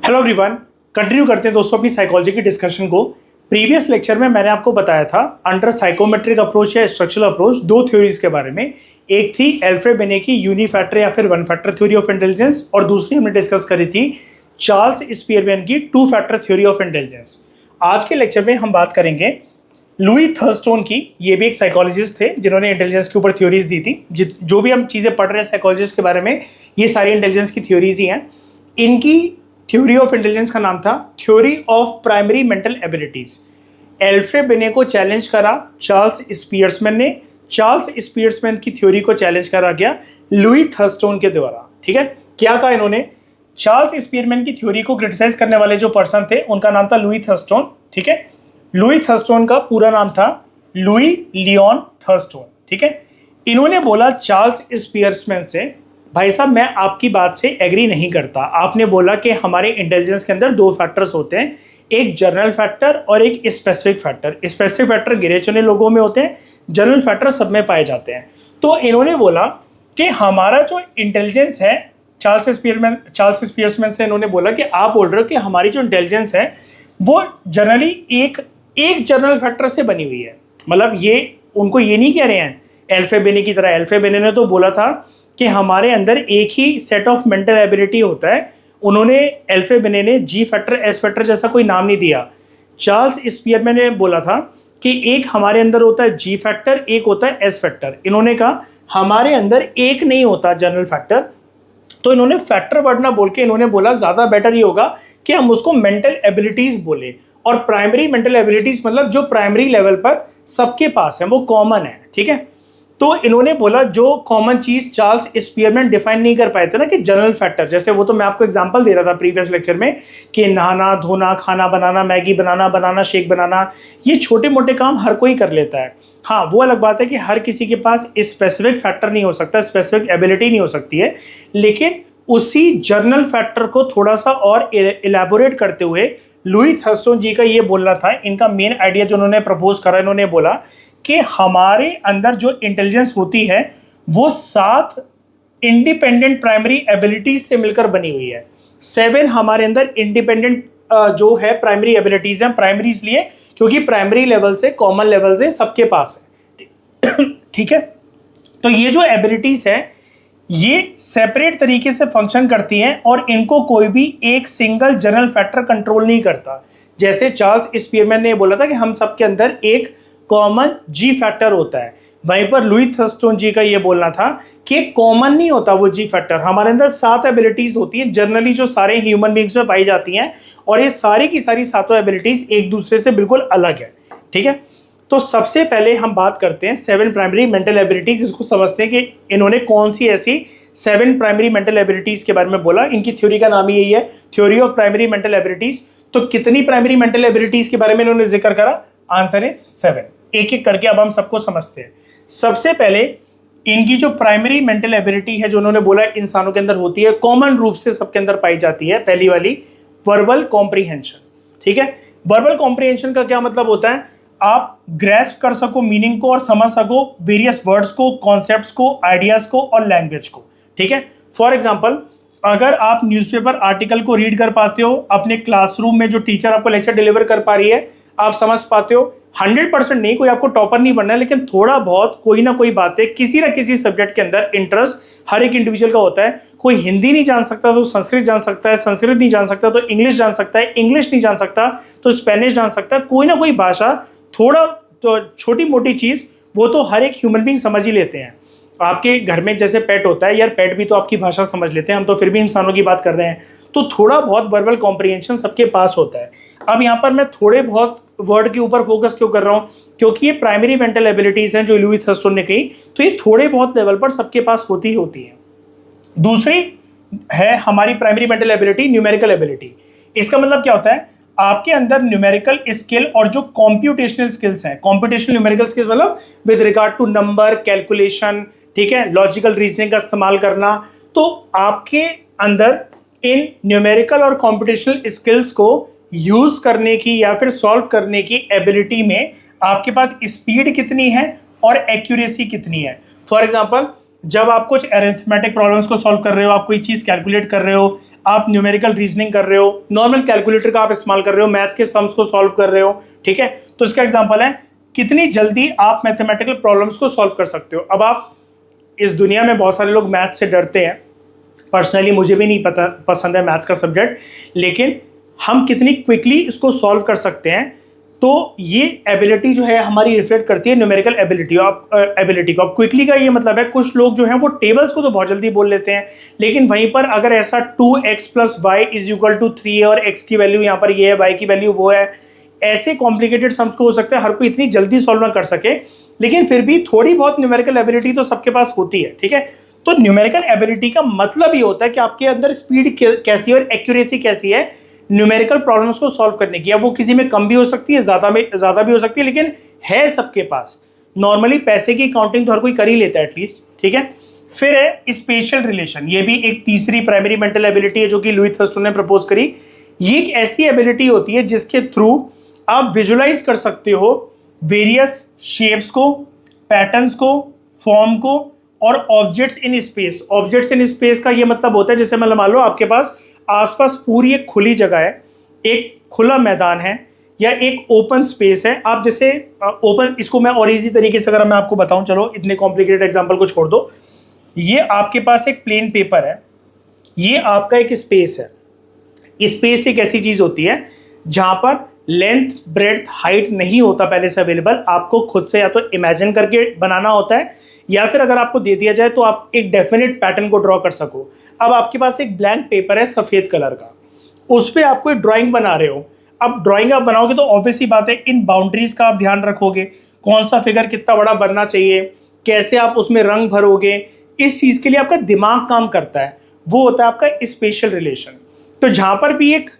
Hello everyone, continue करते हैं दोस्तों अपनी साइकोलॉजी की डिस्कशन को। प्रीवियस लेक्चर में मैंने आपको बताया था अंडर साइकोमेट्रिक अप्रोच या स्ट्रक्चरल अप्रोच दो थ्योरीज के बारे में। एक थी एल्फ्रेड बिने की यूनिफैक्टर या फिर one factor theory of intelligence, और दूसरी हमने डिस्कस करी थी चार्ल्स स्पीयरमैन की two factor theory of intelligence. आज के लेक्चर में हम बात करेंगे लुई थर्स्टोन की। ये भी एक साइकोलॉजिस्ट थे जिन्होंने इंटेलिजेंस के ऊपर थ्योरीज दी थी। जो भी हम चीज़ें पढ़ रहे हैं साइकोलॉजिस्ट के बारे में, ये सारी इंटेलिजेंस की थ्योरीज ही हैं। इनकी थ्योरी ऑफ इंटेलिजेंस का नाम था theory of primary mental abilities. Alfred बिने को चैलेंज करा चार्ल्स स्पीयरमैन ने। चार्ल्स स्पीयरमैन की थ्योरी को चैलेंज करा गया लुई थर्स्टोन के द्वारा। ठीक है, क्या कहा इन्होंने? चार्ल्स स्पीयरमैन की थ्योरी को क्रिटिसाइज करने वाले जो पर्सन थे उनका नाम था लुई थर्स्टोन। ठीक है, लुई थर्स्टोन का पूरा नाम था लुई लियोन थर्स्टोन। ठीक है, इन्होंने बोला चार्ल्स स्पीयरमैन से, भाई साहब मैं आपकी बात से एग्री नहीं करता। आपने बोला कि हमारे इंटेलिजेंस के अंदर दो फैक्टर्स होते हैं, एक जनरल फैक्टर और एक स्पेसिफिक फैक्टर। स्पेसिफिक फैक्टर गिने चुने लोगों में होते हैं, जनरल फैक्टर सब में पाए जाते हैं। तो इन्होंने बोला कि हमारा जो इंटेलिजेंस है, चार्ल्स स्पीयरमैन से इन्होंने बोला कि आप बोल रहे हो कि हमारी जो इंटेलिजेंस है वो जनरली एक जनरल फैक्टर से बनी हुई है। मतलब ये उनको ये नहीं कह रहे हैं एल्फ्रेड बिने की तरह। एल्फ्रेड बिने ने तो बोला था कि हमारे अंदर एक ही सेट ऑफ मेंटल एबिलिटी होता है। उन्होंने एल्फ्रेड बिने ने जी फैक्टर एस फैक्टर जैसा कोई नाम नहीं दिया। चार्ल्स स्पीयरमैन ने बोला था कि एक हमारे अंदर होता है जी फैक्टर, एक होता है एस फैक्टर। इन्होंने कहा हमारे अंदर एक नहीं होता जनरल फैक्टर। तो इन्होंने फैक्टर वर्ड ना बोल के इन्होंने बोला ज़्यादा बेटर ये होगा कि हम उसको मेंटल एबिलिटीज बोले। और प्राइमरी मेंटल एबिलिटीज मतलब जो प्राइमरी लेवल पर सबके पास है, वो कॉमन है। ठीक है, तो इन्होंने बोला जो कॉमन चीज चार्ल्स स्पीयरमैन डिफाइन नहीं कर पाए थे ना कि जनरल फैक्टर, जैसे वो तो मैं आपको एग्जांपल दे रहा था प्रीवियस लेक्चर में कि नहाना धोना, खाना बनाना, मैगी बनाना, शेक बनाना, ये छोटे मोटे काम हर कोई कर लेता है। हाँ, वो अलग बात है कि हर किसी के पास स्पेसिफिक फैक्टर नहीं हो सकता, स्पेसिफिक एबिलिटी नहीं हो सकती है। लेकिन उसी जर्नल फैक्टर को थोड़ा सा और इलेबोरेट करते हुए लुई थर्स्टोन जी का ये बोलना था, इनका मेन आइडिया जो उन्होंने प्रपोज करा, इन्होंने बोला कि हमारे अंदर जो इंटेलिजेंस होती है वो 7 इंडिपेंडेंट प्राइमरी एबिलिटीज से मिलकर बनी हुई है। 7 हमारे अंदर इंडिपेंडेंट जो है प्राइमरी एबिलिटीज हैं। प्राइमरी इसलिए क्योंकि प्राइमरी लेवल से कॉमन लेवल से सबके पास है। ठीक है, तो ये जो एबिलिटीज है ये सेपरेट तरीके से फंक्शन करती हैं और इनको कोई भी एक सिंगल जनरल फैक्टर कंट्रोल नहीं करता। जैसे चार्ल्स स्पीयरमैन ने बोला था कि हम सबके अंदर एक कॉमन जी फैक्टर होता है, वहीं पर लुई थर्स्टोन जी का ये बोलना था कि कॉमन नहीं होता वो जी फैक्टर। हमारे अंदर 7 एबिलिटीज होती हैं जनरली जो सारे ह्यूमन बींग्स में पाई जाती हैं, और ये सारी की सारी 7 एबिलिटीज एक दूसरे से बिल्कुल अलग है। ठीक है, तो सबसे पहले हम बात करते हैं 7 प्राइमरी मेंटल एबिलिटीज। इसको समझते हैं कि इन्होंने कौन सी ऐसी 7 प्राइमरी मेंटल एबिलिटीज के बारे में बोला। इनकी थ्योरी का नाम यही है, theory of primary mental abilities. तो कितनी प्राइमरी मेंटल एबिलिटीज के बारे में इन्होंने जिक्र करा? Answer is 7। एक एक करके अब हम सबको समझते हैं। सबसे पहले इनकी जो प्राइमरी मेंटल एबिलिटी है जो उन्होंने बोला इंसानों के अंदर होती है, कॉमन रूप से सबके अंदर पाई जाती है, पहली वाली वर्बल कॉम्प्रीहेंशन। ठीक है, वर्बल कॉम्प्रीहेंशन का क्या मतलब होता है? आप ग्रैस्प कर सको मीनिंग को और समझ सको वेरियस वर्ड्स को, कॉन्सेप्ट्स को, आइडियाज को और लैंग्वेज को। ठीक है, फॉर एग्जांपल अगर आप न्यूज़पेपर आर्टिकल को रीड कर पाते हो, अपने क्लासरूम में जो टीचर आपको लेक्चर डिलीवर कर पा रही है आप समझ पाते हो, 100% नहीं, कोई आपको टॉपर नहीं बनना है, लेकिन थोड़ा बहुत कोई ना कोई बातें किसी ना किसी सब्जेक्ट के अंदर इंटरेस्ट हर एक इंडिविजुअल का होता है। कोई हिंदी नहीं जान सकता तो संस्कृत जान सकता है, संस्कृत नहीं जान सकता तो इंग्लिश जान सकता है, इंग्लिश नहीं जान सकता तो स्पेनिश जान सकता है। कोई ना कोई भाषा, थोड़ा तो छोटी मोटी चीज़ वो तो हर एक ह्यूमन बीइंग समझ ही लेते हैं। आपके घर में जैसे पेट होता है, यार पेट भी तो आपकी भाषा समझ लेते हैं, हम तो फिर भी इंसानों की बात कर रहे हैं। तो थोड़ा बहुत वर्बल कॉम्प्रीहेंशन सबके पास होता है। अब यहाँ पर मैं थोड़े बहुत वर्ड के ऊपर फोकस क्यों कर रहा हूँ? क्योंकि ये प्राइमरी मेंटल एबिलिटीज हैं जो लुई थर्स्टोन ने कही, तो ये थोड़े बहुत लेवल पर सबके पास होती है। दूसरी है हमारी primary mental ability numerical ability. इसका मतलब क्या होता है? आपके अंदर न्यूमेरिकल स्किल और जो कॉम्प्यूटेशनल स्किल्स हैं, कॉम्प्यूटेशनल न्यूमेरिकल स्किल्स मतलब with regard to number, calculation, ठीक है, लॉजिकल रीजनिंग का इस्तेमाल करना, तो आपके अंदर इन न्यूमेरिकल और कॉम्प्यूटेशनल स्किल्स को यूज करने की या फिर सॉल्व करने की एबिलिटी में आपके पास स्पीड कितनी है और एक्यूरेसी कितनी है। फॉर एग्जांपल जब आप कुछ अरिथमेटिक प्रॉब्लम्स को सॉल्व कर रहे हो, आप कोई चीज़ कैलकुलेट कर रहे हो, आप न्यूमेरिकल रीजनिंग कर रहे हो, नॉर्मल कैलकुलेटर का आप इस्तेमाल कर रहे हो, मैथ्स के सम्स को सॉल्व कर रहे हो, ठीक है। तो इसका एग्जांपल है कितनी जल्दी आप मैथमेटिकल प्रॉब्लम्स को सॉल्व कर सकते हो। अब आप इस दुनिया में बहुत सारे लोग मैथ्स से डरते हैं, पर्सनली मुझे भी नहीं पसंद है मैथ्स का सब्जेक्ट, लेकिन हम कितनी क्विकली इसको सॉल्व कर सकते हैं, तो ये एबिलिटी जो है हमारी रिफ्लेक्ट करती है न्यूमेरिकल एबिलिटी को। अब क्विकली का ये मतलब है कुछ लोग जो हैं वो टेबल्स को तो बहुत जल्दी बोल लेते हैं, लेकिन वहीं पर अगर ऐसा 2x + y = 3 और x की वैल्यू यहाँ पर ये है, y की वैल्यू वो है, ऐसे कॉम्प्लिकेटेड सम्स को हो सकता है हर कोई इतनी जल्दी सॉल्व ना कर सके, लेकिन फिर भी थोड़ी बहुत न्यूमेरिकल एबिलिटी तो सबके पास होती है, ठीक है। तो न्यूमेरिकल एबिलिटी का मतलब ये होता है कि आपके अंदर स्पीड कैसी है और एक्यूरेसी कैसी है न्यूमेरिकल प्रॉब्लम्स को सॉल्व करने की। अब वो किसी में कम भी हो सकती है, ज़्यादा भी हो सकती है, लेकिन है सबके पास। नॉर्मली पैसे की काउंटिंग तो हर कोई कर ही लेता है एटलीस्ट, ठीक है। फिर है स्पेशल रिलेशन, ये भी एक तीसरी प्राइमरी मेंटल एबिलिटी है जो कि लुई थर्स्टन ने प्रपोज करी। ये एक ऐसी एबिलिटी होती है जिसके थ्रू आप विजुलाइज कर सकते हो वेरियस शेप्स को, पैटर्न्स को, फॉर्म को और objects in space. Objects in space का ये मतलब होता है जैसे मतलब मान लो आपके पास आसपास पूरी एक खुली जगह है, एक खुला मैदान है या एक ओपन स्पेस है। आप जैसे ओपन, इसको मैं और इजी तरीके से अगर मैं आपको बताऊं, चलो इतने कॉम्प्लिकेटेड एग्जांपल को छोड़ दो। ये आपके पास एक प्लेन पेपर है, ये आपका एक स्पेस है। स्पेस एक ऐसी चीज होती है जहां पर लेंथ, ब्रेड्थ, हाइट नहीं होता पहले से अवेलेबल, आपको खुद से या तो इमेजिन करके बनाना होता है या फिर अगर आपको दे दिया जाए तो आप एक डेफिनेट पैटर्न को ड्रॉ कर सको। अब आपके पास एक ब्लैंक पेपर है सफेद कलर का, उस पर आप कोई ड्राइंग बना रहे हो। अब ड्राइंग आप बनाओगे तो ऑब्वियस ही बात है इन बाउंड्रीज का आप ध्यान रखोगे, कौन सा फिगर कितना बड़ा बनना चाहिए, कैसे आप उसमें रंग भरोगे, इस चीज के लिए आपका दिमाग काम करता है, वो होता है आपका स्पेशल रिलेशन। तो जहां पर भी एक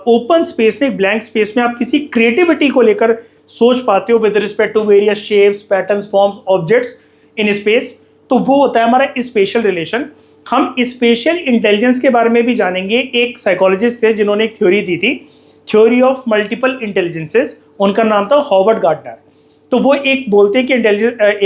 ओपन स्पेस में, एक ब्लैंक स्पेस में आप किसी क्रिएटिविटी को लेकर सोच पाते हो with respect to various shapes, patterns, forms, objects in space, तो वो होता है हमारा स्पेशल रिलेशन। हम स्पेशल इंटेलिजेंस के बारे में भी जानेंगे। एक साइकोलॉजिस्ट थे जिन्होंने एक थ्योरी दी थी, थ्योरी ऑफ मल्टीपल इंटेलिजेंसेस, उनका नाम था हॉवर्ड गार्डनर। तो वो एक बोलते हैं कि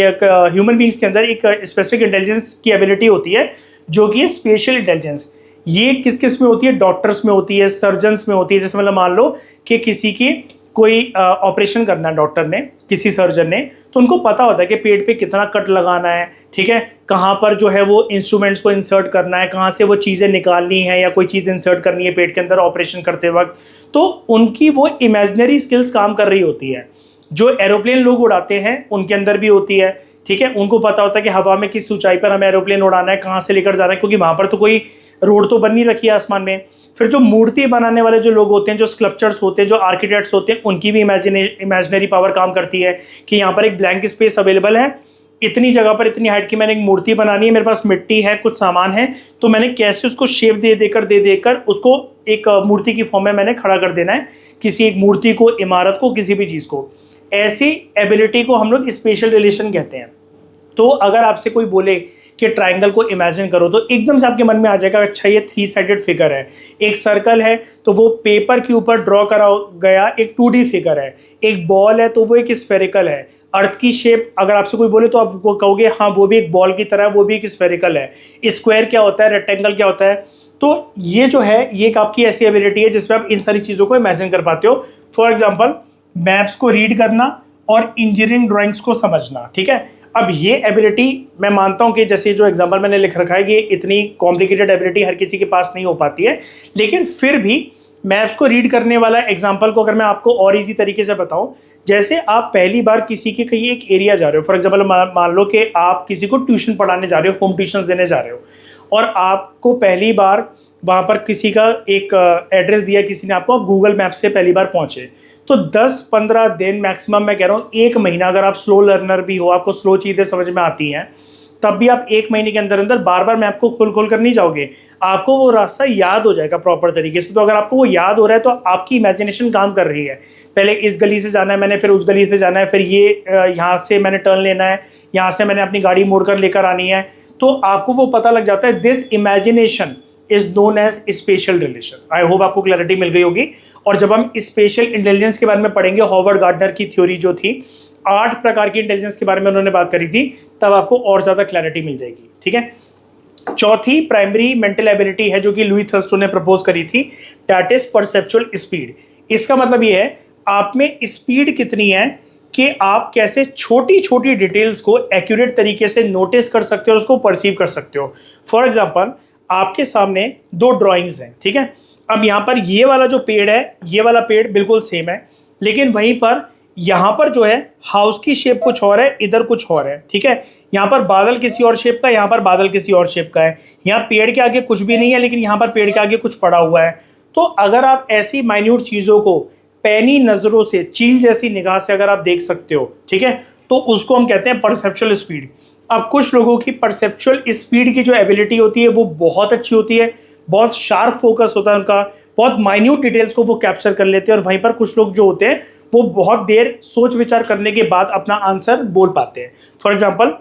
एक ह्यूमन बींग्स के अंदर एक स्पेसिफिक इंटेलिजेंस की एबिलिटी होती है जो कि है स्पेशल इंटेलिजेंस। ये किस किस में होती है? डॉक्टर्स में होती है, सर्जन्स में होती है। जैसे मतलब मान लो कि किसी की कोई ऑपरेशन करना है डॉक्टर ने, किसी सर्जन ने, तो उनको पता होता है कि पेट पे कितना कट लगाना है, ठीक है, कहाँ पर जो है वो इंस्ट्रूमेंट्स को इंसर्ट करना है, कहाँ से वो चीज़ें निकालनी है या कोई चीज़ इंसर्ट करनी है पेट के अंदर ऑपरेशन करते वक्त। तो उनकी वो इमेजिनरी स्किल्स काम कर रही होती है। जो एरोप्लेन लोग उड़ाते हैं उनके अंदर भी होती है, ठीक है, उनको पता होता है कि हवा में किस ऊंचाई पर हमें एरोप्लेन उड़ाना है, कहाँ से लेकर जाना है, क्योंकि वहाँ पर तो कोई रोड तो बन नहीं रखी है आसमान में। फिर जो मूर्ति बनाने वाले जो लोग होते हैं, जो स्कल्पचर्स होते हैं, जो आर्किटेक्ट्स होते हैं, उनकी भी इमेजिनरी पावर काम करती है कि यहाँ पर एक ब्लैंक स्पेस अवेलेबल है, इतनी जगह पर इतनी हाइट की मैंने एक मूर्ति बनानी है, मेरे पास मिट्टी है, कुछ सामान है, तो मैंने कैसे उसको शेप दे देकर उसको एक मूर्ति की फॉर्म में मैंने खड़ा कर देना है, किसी एक मूर्ति को, इमारत को, किसी भी चीज़ को। ऐसी एबिलिटी को हम लोग स्पेशल रिलेशन कहते हैं। तो अगर आपसे कोई बोले कि ट्राइंगल को इमेजिन करो तो एकदम से आपके मन में आ जाएगा, अच्छा ये 3 साइडेड फिगर है, एक सर्कल है तो वो पेपर के ऊपर ड्रॉ करा गया एक 2D फिगर है, एक बॉल है तो वो एक स्फेरिकल है, अर्थ की शेप अगर आपसे कोई बोले तो आप वो कहोगे हाँ वो भी एक बॉल की तरह है, वो भी एक स्फेरिकल है। स्क्वायर क्या होता है, रेक्टेंगल क्या होता है। तो ये जो है ये एक आपकी ऐसी एबिलिटी है जिसमें आप इन सारी चीज़ों को इमेजिन कर पाते हो। फॉर एग्जाम्पल मैप्स को रीड करना और इंजीनियरिंग ड्राइंग्स को समझना, ठीक है। अब ये एबिलिटी मैं मानता हूं कि जैसे जो एग्जांपल मैंने लिख रखा है, ये इतनी कॉम्प्लिकेटेड एबिलिटी हर किसी के पास नहीं हो पाती है, लेकिन फिर भी मैप्स को रीड करने वाला एग्जांपल को अगर मैं आपको और इजी तरीके से बताऊं, जैसे आप पहली बार किसी के कहीं एक एरिया जा रहे हो, फॉर एग्जाम्पल मान लो कि आप किसी को ट्यूशन पढ़ाने जा रहे हो, होम ट्यूशन देने जा रहे हो, और आपको पहली बार वहाँ पर किसी का एक एड्रेस दिया किसी ने आपको, आप गूगल मैप से पहली बार पहुँचे, तो 10-15 दिन मैक्सिमम, मैं कह रहा हूँ 1 महीना, अगर आप स्लो लर्नर भी हो, आपको स्लो चीज़ें समझ में आती हैं, तब भी आप 1 महीने के अंदर अंदर बार बार मैप को खोल कर नहीं जाओगे, आपको वो रास्ता याद हो जाएगा प्रॉपर तरीके से। तो अगर आपको वो याद हो रहा है तो आपकी इमेजिनेशन काम कर रही है, पहले इस गली से जाना है मैंने, फिर उस गली से जाना है, फिर ये यहाँ से मैंने टर्न लेना है, यहाँ से मैंने अपनी गाड़ी मोड़ कर लेकर आनी है, तो आपको वो पता लग जाता है। This imagination is known as spatial relation. I hope आपको क्लैरिटी मिल गई होगी। और जब हम स्पेशल इंटेलिजेंस के बारे में पढ़ेंगे, हॉवर्ड गार्डनर की थ्योरी जो थी, 8 प्रकार की इंटेलिजेंस के बारे में उन्होंने बात करी थी, तब आपको और ज़्यादा क्लैरिटी मिल जाएगी, ठीक है। चौथी प्राइमरी मेंटल एबिलिटी है जो कि लुई थर्स्टन ने प्रपोज करी थी, दैट इज परसेप्चुअल स्पीड। इसका मतलब ये है आप में स्पीड कितनी है कि आप कैसे छोटी छोटी डिटेल्स को एक्यूरेट तरीके से नोटिस कर सकते हो और उसको परसीव कर सकते हो। फॉर एग्जांपल आपके सामने दो ड्राइंग्स हैं, ठीक है। अब यहाँ पर ये वाला जो पेड़ है, ये वाला पेड़ बिल्कुल सेम है, लेकिन वहीं पर यहाँ पर जो है हाउस की शेप कुछ और है, इधर कुछ और है, ठीक है। यहाँ पर बादल किसी और शेप का, यहाँ पर बादल किसी और शेप का है। यहाँ पेड़ के आगे कुछ भी नहीं है, लेकिन यहाँ पर पेड़ के आगे कुछ पड़ा हुआ है। तो अगर आप ऐसी माइन्यूट चीज़ों को पैनी नज़रों से, चील जैसी निगाह से अगर आप देख सकते हो, ठीक है, तो उसको हम कहते हैं परसेप्चुअल स्पीड। अब कुछ लोगों की परसेप्चुअल स्पीड की जो एबिलिटी होती है वो बहुत अच्छी होती है, बहुत शार्प फोकस होता है उनका, बहुत माइन्यूट डिटेल्स को वो कैप्चर कर लेते हैं, और वहीं पर कुछ लोग जो होते हैं वो बहुत देर सोच विचार करने के बाद अपना आंसर बोल पाते हैं। फॉर एग्जाम्पल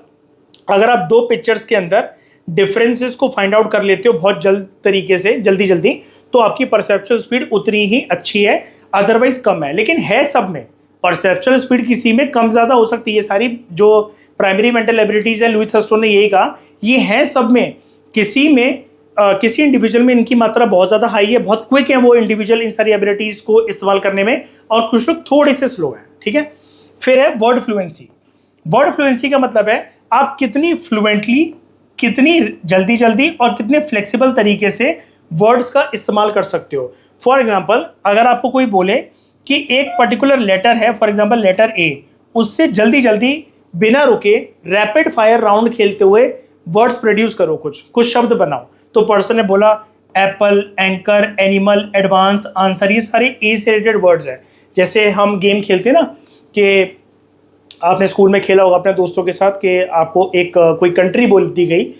अगर आप दो पिक्चर्स के अंदर डिफरेंसेस को फाइंड आउट कर लेते हो बहुत जल्द तरीके से, जल्दी जल्दी, तो आपकी परसेप्चुअल स्पीड उतनी ही अच्छी है, अदरवाइज कम है। लेकिन है सब में, परसेप्चुअल स्पीड किसी में कम ज़्यादा हो सकती है। सारी जो प्राइमरी मेंटल एबिलिटीज़ है, लुई थर्स्टन ने यही कहा, ये है सब में, किसी में किसी इंडिविजुअल में इनकी मात्रा बहुत ज़्यादा हाई है, बहुत क्विक है वो इंडिविजुअल इन सारी एबिलिटीज़ को इस्तेमाल करने में, और कुछ लोग थोड़े से स्लो हैं, ठीक है। फिर है वर्ड फ्लुएंसी। वर्ड फ्लुएंसी का मतलब है आप कितनी फ्लुएंटली, कितनी जल्दी जल्दी और कितने फ्लेक्सिबल तरीके से वर्ड्स का इस्तेमाल कर सकते हो। फॉर एग्जाम्पल अगर आपको कोई बोले कि एक पर्टिकुलर लेटर है, फॉर एग्जाम्पल लेटर ए, उससे जल्दी जल्दी बिना रुके रैपिड फायर राउंड खेलते हुए वर्ड्स प्रोड्यूस करो, कुछ शब्द बनाओ, तो पर्सन ने बोला Apple, anchor, animal, advance, answer, ये सारे ए से रिलेटेड वर्ड्स हैं। जैसे हम गेम खेलते हैं ना, कि आपने स्कूल में खेला होगा अपने दोस्तों के साथ कि आपको एक कोई कंट्री बोल दी गई,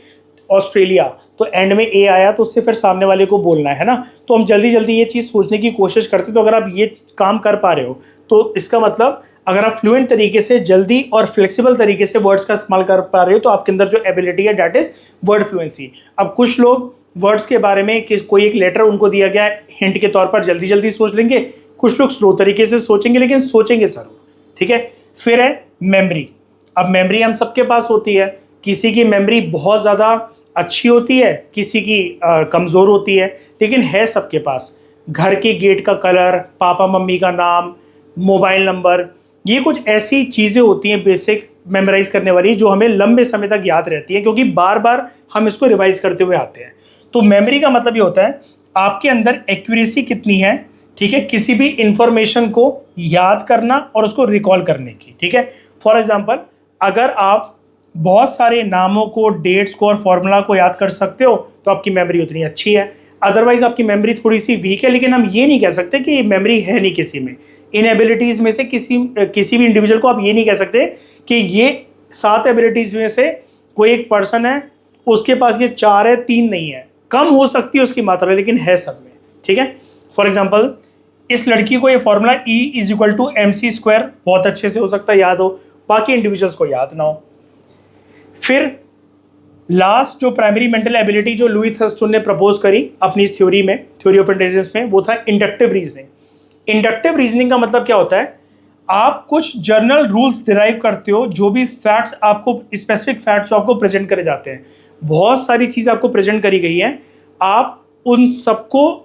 ऑस्ट्रेलिया, तो एंड में ए आया तो उससे फिर सामने वाले को बोलना है ना। तो हम जल्दी जल्दी ये चीज़ सोचने की कोशिश करते, तो अगर आप ये काम कर पा रहे हो तो इसका मतलब अगर आप फ्लुएंट तरीके से, जल्दी और फ्लेक्सिबल तरीके से वर्ड्स का इस्तेमाल कर पा रहे हो, तो आपके अंदर जो एबिलिटी है दैट इज वर्ड फ्लुएंसी। अब कुछ लोग वर्ड्स के बारे में कि कोई एक लेटर उनको दिया गया है हिंट के तौर पर, जल्दी जल्दी सोच लेंगे, कुछ लोग स्लो तरीके से सोचेंगे, लेकिन सोचेंगे जरूर, ठीक है। फिर है मेमोरी। अब मेमोरी हम सबके पास होती है, किसी की मेमोरी बहुत ज़्यादा अच्छी होती है, किसी की कमज़ोर होती है, लेकिन है सबके पास। घर के गेट का कलर, पापा मम्मी का नाम, मोबाइल नंबर, ये कुछ ऐसी चीज़ें होती हैं बेसिक मेमोराइज करने वाली, जो हमें लंबे समय तक याद रहती है, क्योंकि बार बार हम इसको रिवाइज करते हुए आते हैं। तो मेमोरी का मतलब ये होता है आपके अंदर एक्यूरेसी कितनी है, ठीक है, किसी भी इंफॉर्मेशन को याद करना और उसको रिकॉल करने की, ठीक है। फॉर एग्जांपल अगर आप बहुत सारे नामों को, डेट्स को और फॉर्मूला को याद कर सकते हो तो आपकी मेमोरी उतनी अच्छी है। अदरवाइज आपकी मेमोरी थोड़ी सी वीक है, लेकिन हम ये नहीं कह सकते कि मेमोरी है नहीं किसी में। इन एबिलिटीज़ में से किसी भी इंडिविजुअल को आप ये नहीं कह सकते कि ये 7 एबिलिटीज़ में से कोई एक पर्सन है उसके पास ये 4 है, 3 नहीं है। कम हो सकती है उसकी मात्रा, लेकिन है सब में, ठीक है। फॉर एग्जाम्पल इस लड़की को ये फॉर्मूला E=mc² बहुत अच्छे से हो सकता है याद हो, बाकी इंडिविजुअल्स को याद ना हो। फिर लास्ट जो प्राइमरी मेंटल एबिलिटी जो लुई थर्स्टन ने प्रपोज करी अपनी इस थ्योरी में, थ्योरी ऑफ इंटेलिजेंस में, वो था इंडक्टिव रीजनिंग। इंडक्टिव रीजनिंग का मतलब क्या होता है, आप कुछ जर्नल रूल्स डिराइव करते हो, जो भी फैक्ट्स आपको, स्पेसिफिक फैक्ट्स आपको प्रेजेंट करे जाते हैं, बहुत सारी चीज़ आपको प्रेजेंट करी गई है, आप उन सबको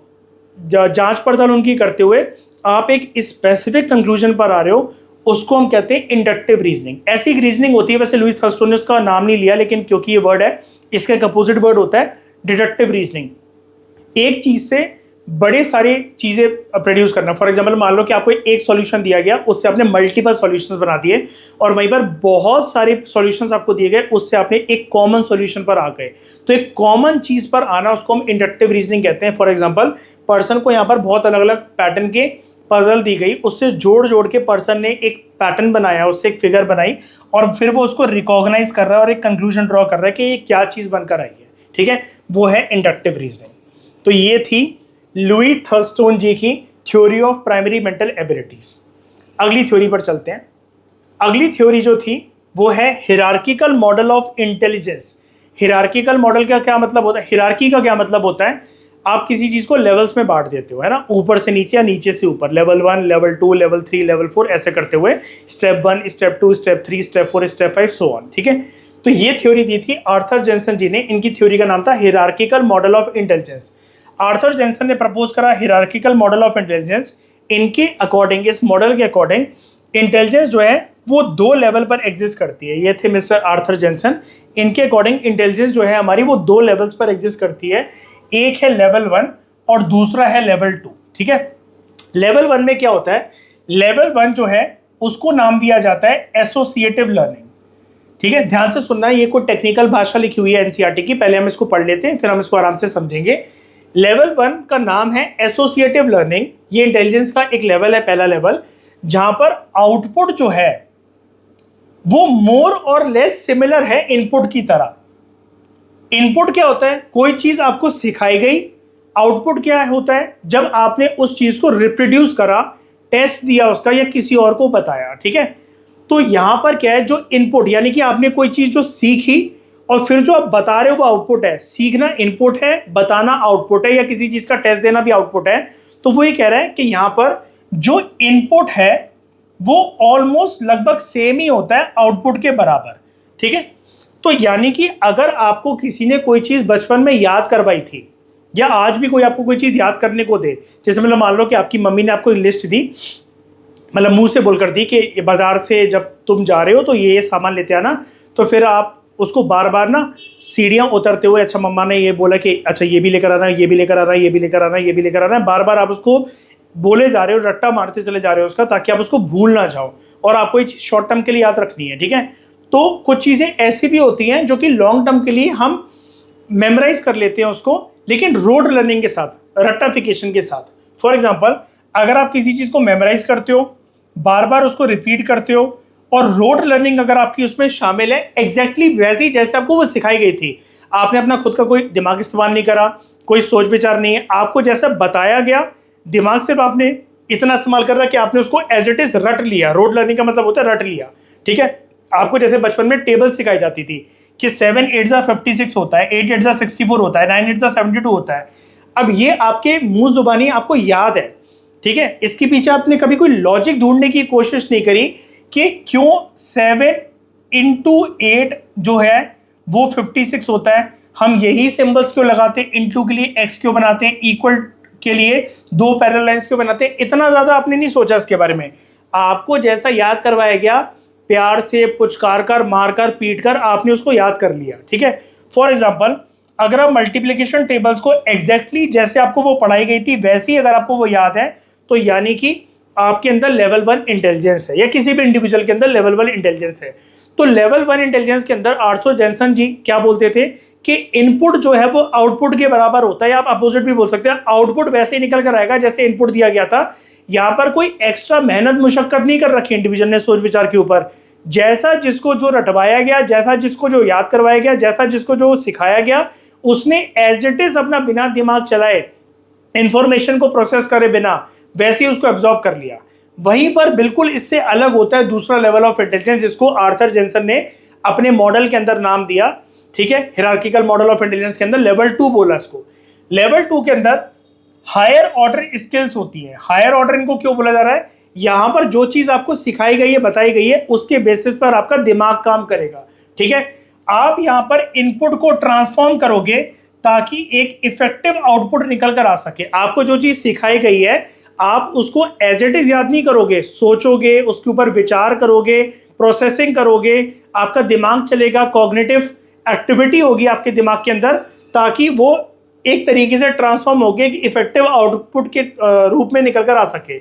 जांच पड़ताल उनकी करते हुए आप एक स्पेसिफिक कंक्लूजन पर आ रहे हो, उसको हम कहते हैं इंडक्टिव रीजनिंग। ऐसी रीजनिंग होती है, वैसे लुई थर्स्टन ने उसका नाम नहीं लिया, लेकिन क्योंकि ये वर्ड है, इसका एक अपोजिट वर्ड होता है डिडक्टिव रीजनिंग। एक चीज़ से बड़े सारी चीज़ें प्रोड्यूस करना। फॉर एग्जांपल मान लो कि आपको एक सॉल्यूशन दिया गया, उससे आपने मल्टीपल सॉल्यूशंस बना दिए, और वहीं पर बहुत सारे सॉल्यूशंस आपको दिए गए, उससे आपने एक कॉमन सॉल्यूशन पर आ गए। तो एक कॉमन चीज़ पर आना, उसको हम इंडक्टिव रीजनिंग कहते हैं। फॉर एग्जाम्पल पर्सन को यहाँ पर बहुत अलग अलग पैटर्न के पजल दी गई, उससे जोड़ जोड़ के पर्सन ने एक पैटर्न बनाया, उससे एक फिगर बनाई, और फिर वो उसको रिकॉग्नाइज कर रहा है और एक कंक्लूजन ड्रॉ कर रहा है कि ये क्या चीज़ बनकर आई है, ठीक है। वो है इंडक्टिव रीजनिंग। तो ये थी लुई थर्स्टन जी की theory of primary mental abilities. अगली थ्योरी पर चलते हैं। अगली थ्योरी जो थी वो है hierarchical model of intelligence. Hierarchical model का क्या मतलब होता है, हिरार्की का क्या मतलब होता है, आप किसी चीज को लेवल्स में बांट देते हो, है ना, ऊपर से नीचे या नीचे से ऊपर, लेवल 1, लेवल 2, लेवल 3, लेवल 4, ऐसे करते हुए step 1, step 2, step 3, step 4, step 5, so on, ठीक है। तो ये थ्योरी दी थी आर्थर जेनसन जी ने। इनकी थ्योरी का नाम था hierarchical model of intelligence. Arthur Jensen ने प्रपोज करा हियरार्किकल मॉडल ऑफ इंटेलिजेंस। इनके अकॉर्डिंग, इस मॉडल के अकॉर्डिंग इंटेलिजेंस जो है वो 2 लेवल पर एग्जिस्ट करती है। ये थे मिस्टर आर्थर जेनसन। इनके अकॉर्डिंग इंटेलिजेंस जो है हमारी वो 2 लेवल्स पर एग्जिस्ट करती है। एक है लेवल 1 और दूसरा है लेवल 2। ठीक है, लेवल 1 में क्या होता है? लेवल 1 जो है उसको नाम दिया जाता है एसोसिएटिव लर्निंग। ठीक है, ध्यान से सुनना, ये कोई टेक्निकल भाषा लिखी हुई है एनसीईआरटी की, पहले हम इसको पढ़ लेते हैं फिर हम इसको आराम से समझेंगे। लेवल 1 का नाम है एसोसिएटिव लर्निंग। ये इंटेलिजेंस का एक लेवल है, पहला लेवल, जहां पर आउटपुट जो है वो मोर और लेस सिमिलर है इनपुट की तरह। इनपुट क्या होता है? कोई चीज आपको सिखाई गई। आउटपुट क्या होता है? जब आपने उस चीज को रिप्रोड्यूस करा, टेस्ट दिया उसका, या किसी और को बताया। ठीक है, तो यहां पर क्या है, जो इनपुट यानी कि आपने कोई चीज जो सीखी और फिर जो आप बता रहे हो वो आउटपुट है। सीखना इनपुट है, बताना आउटपुट है, या किसी चीज का टेस्ट देना भी आउटपुट है। तो वो ये कह रहा है कि यहां पर जो इनपुट है वो ऑलमोस्ट लगभग सेम ही होता है आउटपुट के बराबर। ठीक है, तो यानी कि अगर आपको किसी ने कोई चीज बचपन में याद करवाई थी, या आज भी कोई आपको कोई चीज याद करने को दे, जैसे मतलब मान लो कि आपकी मम्मी ने आपको लिस्ट दी, मतलब मुंह से बोलकर दी कि बाजार से जब तुम जा रहे हो तो ये सामान लेते आना, तो फिर आप उसको बार बार ना सीढ़ियां उतरते हुए, अच्छा मम्मा ने ये बोला कि अच्छा ये भी लेकर आना, ये भी लेकर आना, ये भी लेकर आना, ये भी लेकर आना, बार बार आप उसको बोले जा रहे हो, रट्टा मारते चले जा रहे हो उसका, ताकि आप उसको भूल ना जाओ और आपको ये चीज शॉर्ट टर्म के लिए याद रखनी है। ठीक है, तो कुछ चीजें ऐसी भी होती हैं जो कि लॉन्ग टर्म के लिए हम मेमोराइज कर लेते हैं उसको, लेकिन रोड लर्निंग के साथ, रट्टाफिकेशन के साथ। फॉर एग्जाम्पल, अगर आप किसी चीज को मेमोराइज करते हो, बार बार उसको रिपीट करते हो, और रोड लर्निंग अगर आपकी उसमें शामिल है, एग्जैक्टली वैसी जैसे आपको वो सिखाई गई थी, आपने अपना खुद का कोई दिमाग इस्तेमाल नहीं करा, कोई सोच विचार नहीं है, आपको जैसा बताया गया, दिमाग सिर्फ आपने इतना इस्तेमाल कर रहा है कि आपने उसको एज इट इज रट लिया। रोड लर्निंग का मतलब होता है रट लिया। ठीक है, आपको जैसे बचपन में टेबल सिखाई जाती थी कि 7 8 56 होता है, 8 8 64 होता है, 9 8 72 होता है। अब ये आपके मुंह जुबानी आपको याद है। ठीक है, इसके पीछे आपने कभी कोई लॉजिक ढूंढने की कोशिश नहीं करी कि क्यों 7 इंटू 8 जो है वो 56 होता है, हम यही सिंबल्स क्यों लगाते हैं, इंटू के लिए एक्स क्यों बनाते हैं, इक्वल के लिए 2 पैरेलल लाइंस क्यों बनाते हैं। इतना ज्यादा आपने नहीं सोचा इसके बारे में। आपको जैसा याद करवाया गया, प्यार से पुचकार कर, मारकर, पीट कर आपने उसको याद कर लिया। ठीक है, फॉर एग्जाम्पल, अगर आप मल्टीप्लिकेशन टेबल्स को एग्जैक्टली जैसे आपको वो पढ़ाई गई थी वैसे ही अगर आपको वो याद है, तो यानी कि आपके अंदर लेवल 1 इंटेलिजेंस है, या किसी भी इंडिविजुअल के अंदर लेवल 1 इंटेलिजेंस है। तो लेवल 1 इंटेलिजेंस के अंदर आर्थर जेनसन जी क्या बोलते थे कि इनपुट जो है वो आउटपुट के बराबर होता है, या आप अपोजिट भी बोल सकते हैं, आउटपुट वैसे ही निकल कर आएगा जैसे इनपुट दिया गया था। यहां पर कोई एक्स्ट्रा मेहनत मुशक्कत नहीं कर रखी इंडिविजुअल ने सोच विचार के ऊपर। जैसा जिसको जो रटवाया गया, जैसा जिसको जो याद करवाया गया, जैसा जिसको जो सिखाया गया, उसने एज इट इज अपना बिना दिमाग चलाए, इंफॉर्मेशन को प्रोसेस करे बिना, वैसे ही उसको एब्जॉर्ब कर लिया। वहीं पर बिल्कुल इससे अलग होता है दूसरा लेवल ऑफ इंटेलिजेंस, जिसको आर्थर जेनसन ने अपने मॉडल के अंदर नाम दिया। ठीक है, हियरार्किकल मॉडल ऑफ इंटेलिजेंस के अंदर लेवल 2 बोला इसको। लेवल 2 के अंदर हायर ऑर्डर स्किल्स होती है। हायर ऑर्डर इनको क्यों बोला जा रहा है? यहां पर जो चीज आपको सिखाई गई है, बताई गई है, उसके बेसिस पर आपका दिमाग काम करेगा। ठीक है, आप यहां पर इनपुट को ट्रांसफॉर्म करोगे ताकि एक इफेक्टिव आउटपुट निकल कर आ सके। आपको जो चीज सिखाई गई है, आप उसको एज इट इज याद नहीं करोगे, सोचोगे, उसके ऊपर विचार करोगे, प्रोसेसिंग करोगे, आपका दिमाग चलेगा, कॉग्निटिव एक्टिविटी होगी आपके दिमाग के अंदर, ताकि वो एक तरीके से ट्रांसफॉर्म होके एक इफेक्टिव आउटपुट के रूप में निकल कर आ सके।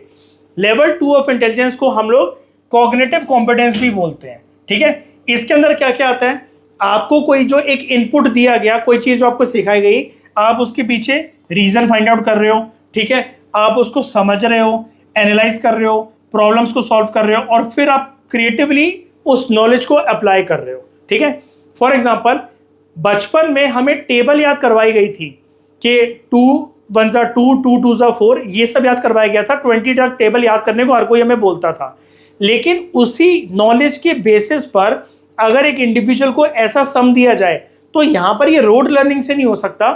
लेवल 2 ऑफ इंटेलिजेंस को हम लोग कॉग्निटिव कॉम्पिटेंस भी बोलते हैं। ठीक है, इसके अंदर क्या क्या आता है? आपको कोई जो एक इनपुट दिया गया, कोई चीज जो आपको सिखाई गई, आप उसके पीछे रीजन फाइंड आउट कर रहे हो। ठीक है, आप उसको समझ रहे हो, एनालाइज कर रहे हो, प्रॉब्लम्स को सॉल्व कर रहे हो, और फिर आप क्रिएटिवली उस नॉलेज को अप्लाई कर रहे हो। ठीक है, फॉर एग्जाम्पल, बचपन में हमें टेबल याद करवाई गई थी कि 2 1 2 2 2 4, ये सब याद करवाया गया था। 20 तक टेबल याद करने को हर कोई हमें बोलता था, लेकिन उसी नॉलेज के बेसिस पर अगर एक इंडिविजुअल को ऐसा सम दिया जाए, तो यहां पर ये रोड लर्निंग से नहीं हो सकता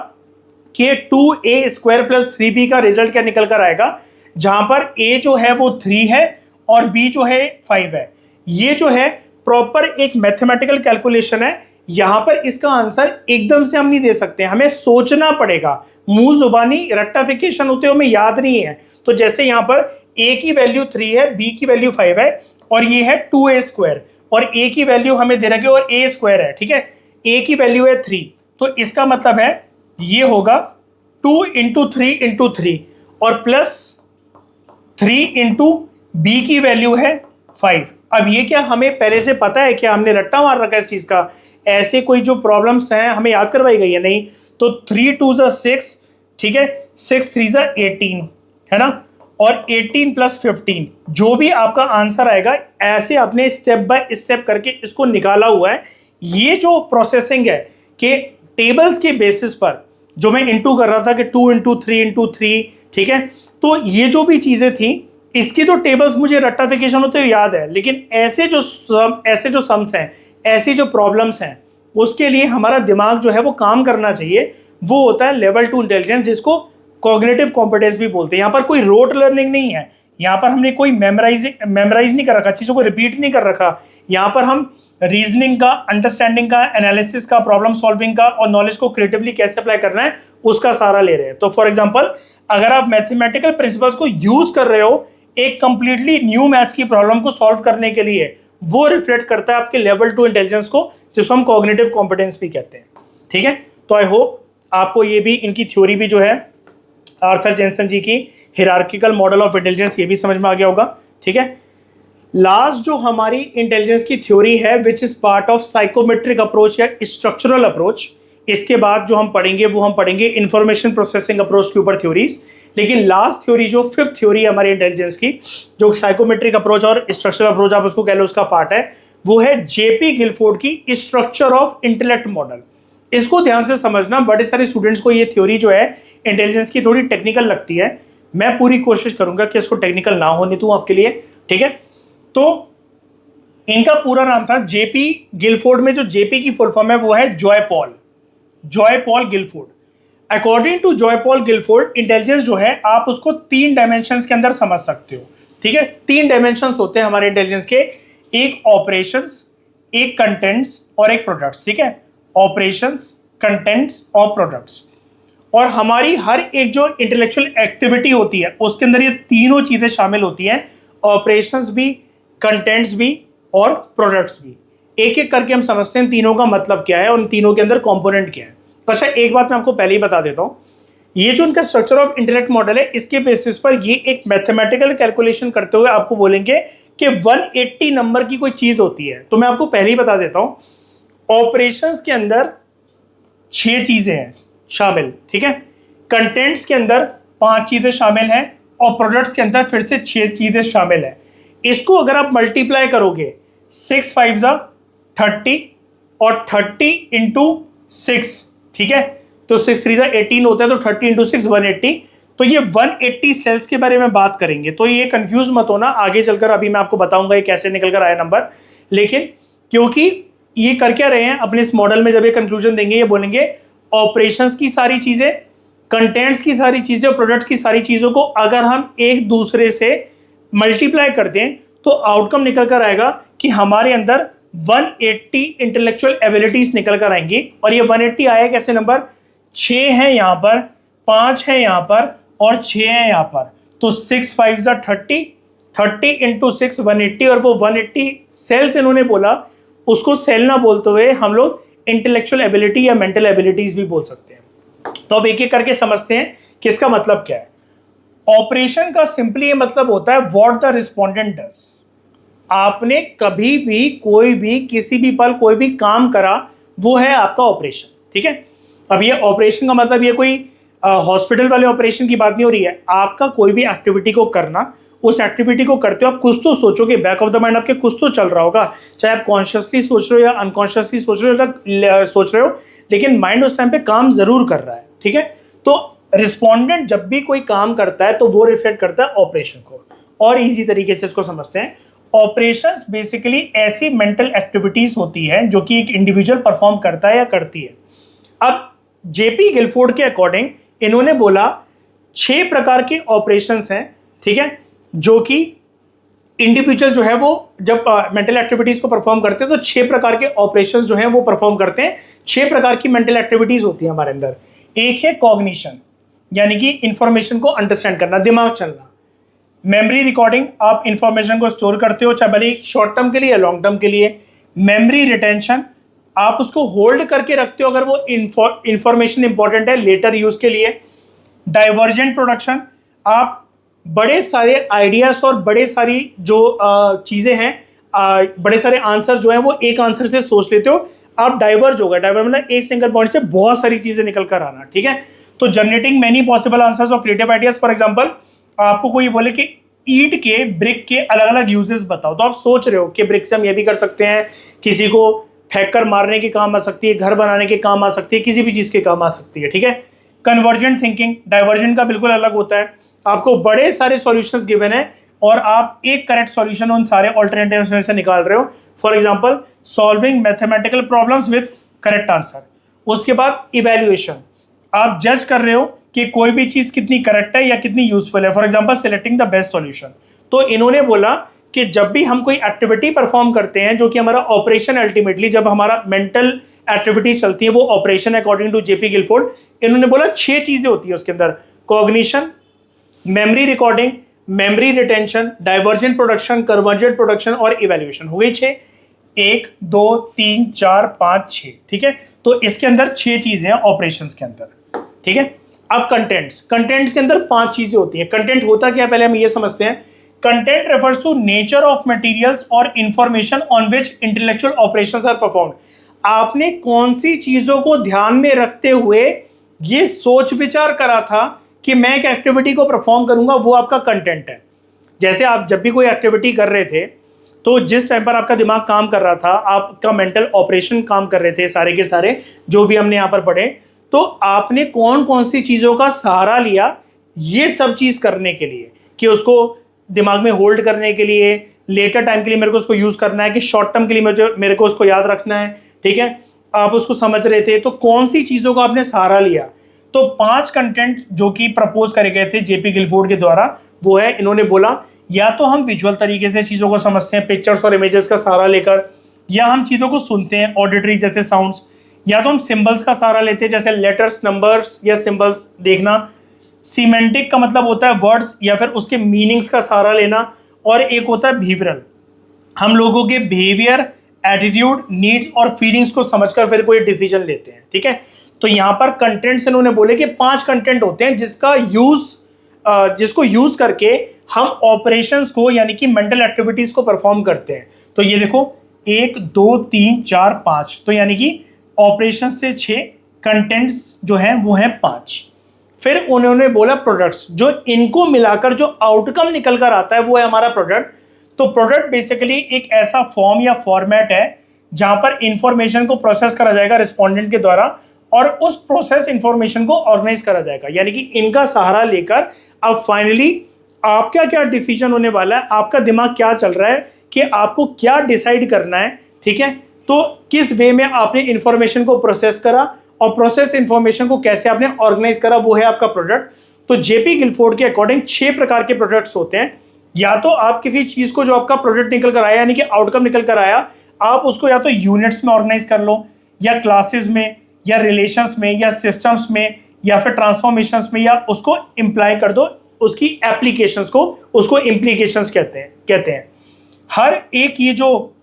कि 2a² + 3b का रिजल्ट क्या निकल कर आएगा, जहां पर a जो है वो 3 है और b जो है 5 है। ये जो है प्रॉपर एक मैथमेटिकल कैलकुलेशन है, यहां पर इसका आंसर एकदम से हम नहीं दे सकते, हमें सोचना पड़ेगा। मुंह जुबानी रट्टाफिकेशन होते हमें याद नहीं है। तो जैसे यहां पर a की वैल्यू 3 है, b की वैल्यू 5 है और ये है 2a² और a की वैल्यू हमें दे रखी है और a² है, ठीक है। a की वैल्यू है 3, तो इसका मतलब है ये होगा 2 इंटू 3 इंटू 3 और प्लस 3 इंटू बी की वैल्यू है 5। अब ये क्या हमें पहले से पता है क्या, हमने रट्टा मार रखा है इस चीज का? ऐसे कोई जो प्रॉब्लम्स हैं हमें याद करवाई गई है नहीं। तो 3 2 6, ठीक है, 6 3 18 है ना, और 18 प्लस 15 जो भी आपका आंसर आएगा ऐसे आपने स्टेप बाय स्टेप करके इसको निकाला हुआ है। ये जो प्रोसेसिंग है कि टेबल्स के बेसिस पर जो मैं इंटू कर रहा था कि 2 इंटू 3 इंटू 3, ठीक है, तो ये जो भी चीजें थी इसकी तो टेबल्स मुझे रट्टाफिकेशन होते हुए याद है, लेकिन ऐसे जो सम्स हैं, ऐसी जो प्रॉब्लम्स हैं, उसके लिए हमारा दिमाग जो है वो काम करना चाहिए। वो होता है लेवल 2 इंटेलिजेंस, जिसको कॉग्निटिव कॉम्पिटेंस भी बोलते हैं। यहाँ पर कोई रोट लर्निंग नहीं है, यहाँ पर हमने कोई मेमोराइज नहीं कर रखा, चीज़ों को रिपीट नहीं कर रखा। यहाँ पर हम रीजनिंग का, अंडरस्टैंडिंग का, एनालिसिस का, प्रॉब्लम सॉल्विंग का और नॉलेज को क्रिएटिवली कैसे अप्लाई करना है उसका सहारा ले रहे हैं। तो फॉर एग्जांपल अगर आप मैथमेटिकल प्रिंसिपल्स को यूज कर रहे हो एक कंप्लीटली न्यू मैथ्स की प्रॉब्लम को सॉल्व करने के लिए, वो रिफ्लेक्ट करता है आपके लेवल 2 इंटेलिजेंस को, जिसको हम कॉग्निटिव कॉम्पिटेंस भी कहते हैं, ठीक है। तो आई होप आपको ये भी, इनकी थ्योरी भी जो है आर्थर जेनसन जी की हिरार्किकल मॉडल ऑफ इंटेलिजेंस, ये भी समझ में आ गया होगा, ठीक है। लास्ट जो हमारी इंटेलिजेंस की थ्योरी है which is part of psychometric approach या स्ट्रक्चरल अप्रोच, इसके बाद जो हम पढ़ेंगे वो हम पढ़ेंगे इंफॉर्मेशन प्रोसेसिंग अप्रोच के ऊपर थ्योरीज। लेकिन लास्ट थ्योरी जो फिफ्थ थ्योरी है हमारी इंटेलिजेंस की, जो साइकोमेट्रिक अप्रोच और स्ट्रक्चरल अप्रोच आप उसको कह लो उसका पार्ट है, वो है जेपी गिलफोर्ड की स्ट्रक्चर ऑफ इंटेलेक्ट मॉडल। इसको ध्यान से समझना, बड़े सारे स्टूडेंट्स को ये थ्योरी जो है इंटेलिजेंस की थोड़ी टेक्निकल लगती है। मैं पूरी कोशिश करूंगा कि इसको टेक्निकल ना होने दूं आपके लिए, ठीक है। तो इनका पूरा नाम था जेपी गिलफोर्ड, में जो जेपी की फुल फॉर्म है वो है Joy Paul Guilford. According to Joy Paul Guilford, intelligence जो है आप उसको 3 डायमेंशंस के अंदर समझ सकते हो, ठीक है। 3 डायमेंशंस होते हैं हमारे इंटेलिजेंस के, एक ऑपरेशंस, एक कंटेंट्स और एक प्रोडक्ट्स, ठीक है। ऑपरेशंस, कंटेंट्स और प्रोडक्ट्स। और हमारी हर एक जो इंटेलेक्चुअल एक्टिविटी होती है उसके अंदर ये तीनों चीजें शामिल होती हैं, ऑपरेशंस भी, कंटेंट्स भी और प्रोडक्ट्स भी। एक एक करके हम समझते हैं तीनों का मतलब क्या है और उन तीनों के अंदर कंपोनेंट क्या है। अच्छा, एक बात मैं आपको पहले ही बता देता हूं, ये जो इनका स्ट्रक्चर ऑफ इंटेलेक्ट मॉडल है, इसके बेसिस पर ये एक मैथमेटिकल कैलकुलेशन करते हुए आपको बोलेंगे कि 180 नंबर की कोई चीज होती है। तो मैं आपको पहले ही बता देता हूं, ऑपरेशंस के अंदर 6 चीजें हैं शामिल, ठीक है। कंटेंट्स के अंदर 5 चीजें शामिल हैं और प्रोडक्ट्स के अंदर फिर से 6 चीजें शामिल हैं। इसको अगर आप मल्टीप्लाई करोगे 6 5 30 और 30 इंटू 6, ठीक है, तो 6 3 18 होता है, तो 30 इंटू 6 180। तो ये 180 सेल्स के बारे में बात करेंगे, तो ये कंफ्यूज मत होना, आगे चलकर अभी मैं आपको बताऊंगा ये कैसे निकल कर आया नंबर। लेकिन क्योंकि ये कर क्या रहे हैं अपने इस मॉडल में, जब ये कंक्लूजन देंगे ये बोलेंगे ऑपरेशंस की सारी चीजें, कंटेंट्स की सारी चीजें और प्रोडक्ट्स की सारी चीजों को अगर हम एक दूसरे से मल्टीप्लाई कर दें तो आउटकम निकल कर आएगा कि हमारे अंदर 180 इंटेलेक्चुअल एबिलिटीज निकल कर आएंगी। और ये 180 आया कैसे नंबर, 6 है यहाँ पर, 5 है यहाँ पर और 6 है यहाँ पर। तो 6 5 30, 30 इंटू 6 180, और वो 180 सेल्स इन्होंने बोला, उसको सेल ना बोलते हुए हम लोग इंटेलेक्चुअल एबिलिटी या मेंटल एबिलिटीज भी बोल सकते हैं। तो अब एक एक करके समझते हैं कि इसका मतलब क्या है। ऑपरेशन का सिंपली ये मतलब होता है व्हाट द रिस्पोंडेंट डज। आपने कभी भी कोई भी किसी भी पल कोई भी काम करा, वो है आपका ऑपरेशन, ठीक है। अब ये ऑपरेशन का मतलब ये कोई हॉस्पिटल वाले ऑपरेशन की बात नहीं हो रही है, आपका कोई भी एक्टिविटी को करना, उस एक्टिविटी को करते हो आप कुछ तो सोचोगे, बैक ऑफ द माइंड आपके कुछ तो चल रहा होगा, चाहे आप कॉन्शियसली सोच रहे हो या अनकॉन्शियसली सोच रहे हो, लेकिन माइंड उस टाइम पे काम जरूर कर रहा है, ठीक है। तो रिस्पोंडेंट जब भी कोई काम करता है तो वो रिफ्लेक्ट करता है ऑपरेशन को। और इजी तरीके से इसको समझते हैं, ऑपरेशंस बेसिकली ऐसी मेंटल एक्टिविटीज होती है जो कि एक इंडिविजुअल परफॉर्म करता है या करती है। अब जेपी गिलफोर्ड के अकॉर्डिंग इन्होंने बोला 6 प्रकार के ऑपरेशंस हैं, ठीक है, जो कि इंडिविजुअल जो है वो जब मेंटल एक्टिविटीज को परफॉर्म करते हैं तो 6 प्रकार के ऑपरेशंस जो हैं वो परफॉर्म करते हैं। 6 प्रकार की मेंटल एक्टिविटीज होती है हमारे अंदर। एक है कॉग्निशन, यानी कि इंफॉर्मेशन को अंडरस्टैंड करना, दिमाग चलना। मेमोरी रिकॉर्डिंग, आप इंफॉर्मेशन को स्टोर करते हो, चाहे भले शॉर्ट टर्म के लिए या लॉन्ग टर्म के लिए। मेमोरी रिटेंशन, आप उसको होल्ड करके रखते हो अगर वो इंफॉर्मेशन इंपॉर्टेंट है लेटर यूज के लिए। डाइवर्जेंट प्रोडक्शन, आप बड़े सारे आइडियाज और बड़े सारी जो चीजें हैं, बड़े सारे आंसर जो हैं वो एक आंसर से सोच लेते हो, आप डाइवर्ज होगा। डाइवर्ज मतलब एक सिंगल पॉइंट से बहुत सारी चीजें निकल कर आना, ठीक है। तो जनरेटिंग मेनी पॉसिबल आंसर्स और क्रिएटिव आइडियाज। फॉर एग्जांपल, आपको कोई बोले कि ईंट के, ब्रिक के अलग अलग यूजेस बताओ, तो आप सोच रहे हो कि ब्रिक से हम ये भी कर सकते हैं, किसी को फेंक कर मारने के काम आ सकती है, घर बनाने के काम आ सकती है, किसी भी चीज के काम आ सकती है, ठीक है। कन्वर्जेंट थिंकिंग, डाइवर्जेंट का बिल्कुल अलग होता है। आपको बड़े सारे सॉल्यूशंस गिवन है और आप एक करेक्ट सॉल्यूशन उन सारे ऑल्टरनेटिव्स में से निकाल रहे हो। For example, solving mathematical problems with correct answer. उसके बाद इवैल्यूएशन, आप जज कर रहे हो कि कोई भी चीज कितनी करेक्ट है या कितनी यूजफुल है। For example, selecting the best solution. तो इन्होंने बोला कि जब भी हम कोई एक्टिविटी परफॉर्म करते हैं जो कि हमारा ऑपरेशन, अल्टीमेटली जब हमारा मेंटल एक्टिविटी चलती है वो operation, according to JP Guilford, इन्होंने बोला 6 चीजें होती है उसके अंदर। Cognition, memory recording, memory retention, divergent production, convergent production और इवैल्यूएशन। हो गई 6। 1 2 3 4 5 6, ठीक है। तो इसके अंदर 6 चीजें हैं ऑपरेशंस के अंदर, ठीक है। अब कंटेंट्स के अंदर 5 चीजें होती हैं। कंटेंट होता क्या है पहले हम ये समझते हैं। Content refers to nature of materials और information on which intellectual operations are performed. आपने कौन सी चीजों को ध्यान में रखते हुए ये सोच विचार करा था कि मैं एक एक्टिविटी को परफॉर्म करूंगा, वो आपका कंटेंट है। जैसे आप जब भी कोई एक्टिविटी कर रहे थे तो जिस टाइम पर आपका दिमाग काम कर रहा था, आपका मेंटल ऑपरेशन काम कर रहे थे, सारे के सारे जो भी हमने यहाँ पर पढ़े, तो आपने कौन कौन सी चीजों का सहारा लिया ये सब चीज करने के लिए, कि उसको दिमाग में होल्ड करने के लिए, लेटर टाइम के लिए मेरे को उसको यूज करना है, कि शॉर्ट टर्म के लिए मेरे को उसको याद रखना है, ठीक है। आप उसको समझ रहे थे तो कौन सी चीजों का आपने सहारा लिया। तो 5 कंटेंट जो कि प्रपोज करे गए थे जेपी गिलफोर्ड के द्वारा, वो है, इन्होंने बोला या तो हम विजुअल तरीके से चीजों को समझते हैं, पिक्चर्स और इमेजेस का सहारा लेकर, या हम चीजों को सुनते हैं, ऑडिटरी जैसे साउंड्स, या तो हम सिंबल्स का सहारा लेते हैं जैसे लेटर्स, नंबर्स या सिंबल्स देखना। सीमेंटिक का मतलब होता है वर्ड्स या फिर उसके मीनिंग्स का सहारा लेना। और एक होता है बिहेवियरल, हम लोगों के बिहेवियर, एटीट्यूड, नीड्स और फीलिंग्स को समझकर फिर कोई डिसीजन लेते हैं, ठीक है। तो यहां पर कंटेंट्स इन्होंने बोले कि 5 कंटेंट होते हैं जिसको यूज करके हम ऑपरेशंस को, यानी कि मेंटल एक्टिविटीज को परफॉर्म करते हैं। तो ये देखो 1 2 3 4 5, तो यानी कि ऑपरेशन से 6, कंटेंट्स जो हैं वो हैं 5। फिर उन्होंने बोला प्रोडक्ट्स, जो इनको मिलाकर जो आउटकम निकल कर आता है वो है हमारा प्रोडक्ट। तो प्रोडक्ट बेसिकली एक ऐसा फॉर्म या फॉर्मेट है जहां पर इंफॉर्मेशन को प्रोसेस करा जाएगा रिस्पोंडेंट के द्वारा और उस प्रोसेस इंफॉर्मेशन को ऑर्गेनाइज करा जाएगा। यानी कि इनका सहारा लेकर अब फाइनली आपका क्या डिसीजन होने वाला है, आपका दिमाग क्या चल रहा है कि आपको क्या डिसाइड करना है, ठीक है। तो किस वे में आपने इंफॉर्मेशन को प्रोसेस करा और प्रोसेस इंफॉर्मेशन को कैसे आपने ऑर्गेनाइज करा, वो है आपका प्रोडक्ट। तो जेपी गिलफोर्ड के अकॉर्डिंग 6 प्रकार के प्रोडक्ट्स होते हैं। या तो आप किसी चीज को, जो आपका प्रोडक्ट निकल कर आया यानी कि आउटकम निकल कर आया, आप उसको या तो यूनिट्स में ऑर्गेनाइज कर लो, या क्लासेस में, या रिलेशंस में, या सिस्टम्स में, या फिर ट्रांसफॉर्मेशंस में, या उसको इंप्लाई कर दो उसकी एप्लीकेशंस को, उसको इम्प्लीकेशंस कहते हैं। हर एक ये जो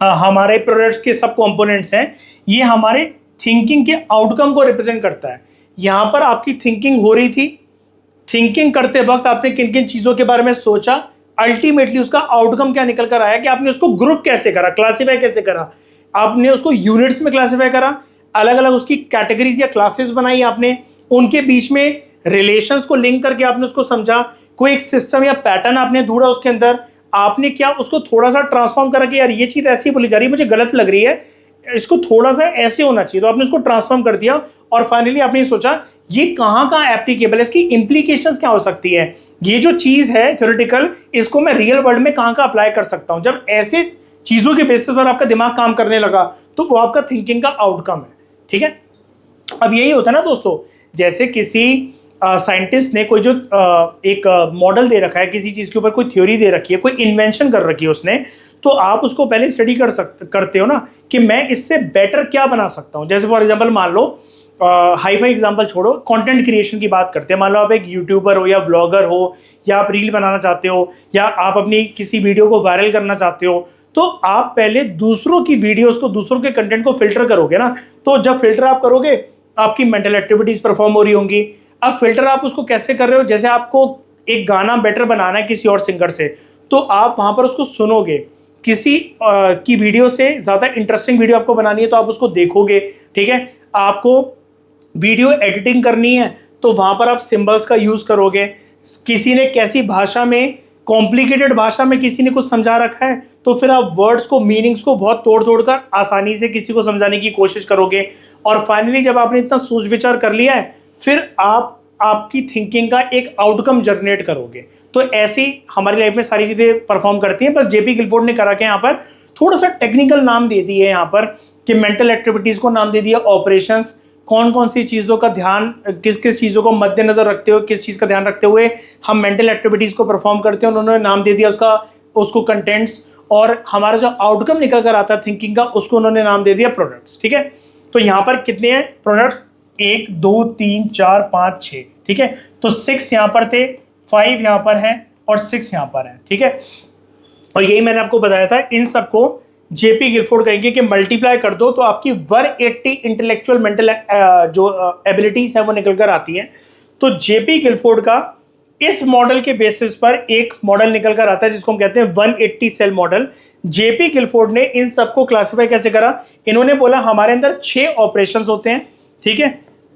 हमारे प्रोडक्ट्स के सब कंपोनेंट्स हैं, ये हमारे थिंकिंग के आउटकम को रिप्रेजेंट करता है। यहां पर आपकी थिंकिंग हो रही थी, थिंकिंग करते वक्त आपने किन किन चीजों के बारे में सोचा, अल्टीमेटली उसका आउटकम क्या निकल कर आया, कि आपने उसको ग्रुप कैसे करा, क्लासीफाई कैसे करा, आपने उसको यूनिट्स में क्लासीफाई करा, अलग अलग उसकी कैटेगरीज या क्लासेस बनाई आपने, उनके बीच में रिलेशंस को लिंक करके आपने उसको समझा, कोई एक सिस्टम या पैटर्न आपने ढूंढा उसके अंदर, आपने क्या उसको थोड़ा सा ट्रांसफॉर्म करा कि यार ये चीज ऐसी बोली जा रही है, मुझे गलत लग रही है, इसको थोड़ा सा ऐसे होना चाहिए, तो आपने उसको ट्रांसफॉर्म कर दिया और फाइनली आपने सोचा ये कहाँ एप्लीकेबल है, इसकी इंप्लीकेशंस क्या हो सकती है, ये जो चीज है थ्योरेटिकल, इसको मैं रियल वर्ल्ड में कहाँ अप्लाई कर सकता हूँ। जब ऐसे चीजों के बेसिस पर आपका दिमाग काम करने लगा तो वो आपका थिंकिंग का आउटकम है, ठीक है। अब यही होता है ना दोस्तों, जैसे किसी साइंटिस्ट ने कोई जो एक मॉडल दे रखा है किसी चीज़ के ऊपर, कोई थ्योरी दे रखी है, कोई इन्वेंशन कर रखी है उसने, तो आप उसको पहले स्टडी करते हो ना कि मैं इससे बेटर क्या बना सकता हूँ। जैसे फॉर एग्जांपल मान लो, हाई फाई एग्जांपल छोड़ो, कंटेंट क्रिएशन की बात करते हैं। मान लो आप एक यूट्यूबर हो या ब्लॉगर हो, या आप रील बनाना चाहते हो, या आप अपनी किसी वीडियो को वायरल करना चाहते हो, तो आप पहले दूसरों की वीडियोस को, दूसरों के कंटेंट को फिल्टर करोगे ना। तो जब फिल्टर आप करोगे, आपकी मेंटल एक्टिविटीज परफॉर्म हो रही होंगी। अब फिल्टर आप उसको कैसे कर रहे हो, जैसे आपको एक गाना बेटर बनाना है किसी और सिंगर से, तो आप वहां पर उसको सुनोगे। किसी की वीडियो से ज़्यादा इंटरेस्टिंग वीडियो आपको बनानी है तो आप उसको देखोगे, ठीक है। आपको वीडियो एडिटिंग करनी है तो वहां पर आप सिंबल्स का यूज़ करोगे। किसी ने कैसी भाषा में, कॉम्प्लिकेटेड भाषा में किसी ने कुछ समझा रखा है, तो फिर आप वर्ड्स को, मीनिंग्स को बहुत तोड़ कर आसानी से किसी को समझाने की कोशिश करोगे। और फाइनली जब आपने इतना सोच विचार कर लिया है, फिर आप आपकी थिंकिंग का एक आउटकम जनरेट करोगे। तो ऐसी हमारी लाइफ में सारी चीज़ें परफॉर्म करती हैं। बस जेपी गिलफोर्ड ने करा के यहाँ पर थोड़ा सा टेक्निकल नाम दे दिए यहाँ पर, कि मेंटल एक्टिविटीज़ को नाम दे दिया ऑपरेशंस, कौन कौन सी चीज़ों का ध्यान, किस किस चीज़ों को मद्देनजर रखते हुए, किस चीज़ का ध्यान रखते हुए हम मेंटल एक्टिविटीज़ को परफॉर्म करते हैं, उन्होंने नाम दे दिया उसको कंटेंट्स। और हमारा जो आउटकम निकल कर आता है थिंकिंग का, उसको उन्होंने नाम दे दिया प्रोडक्ट्स, ठीक है। तो यहाँ पर कितने हैं प्रोडक्ट्स, 1 2 3 4 5 6, ठीक है। तो 6 यहाँ पर थे, 5 यहाँ पर है और 6 यहाँ पर है, ठीक है। और यही मैंने आपको बताया था, इन सबको जेपी गिलफोर्ड कहेंगे कि मल्टीप्लाई कर दो तो आपकी 180 इंटेलेक्चुअल मेंटल जो एबिलिटीज है वो निकल कर आती है। तो जेपी गिलफोर्ड का इस मॉडल के बेसिस पर एक मॉडल निकल कर आता है जिसको हम कहते हैं 180 सेल मॉडल। जेपी गिलफोर्ड ने इन सबको क्लासिफाई कैसे करा, इन्होंने बोला हमारे अंदर 6 ऑपरेशंस होते हैं, ठीक है,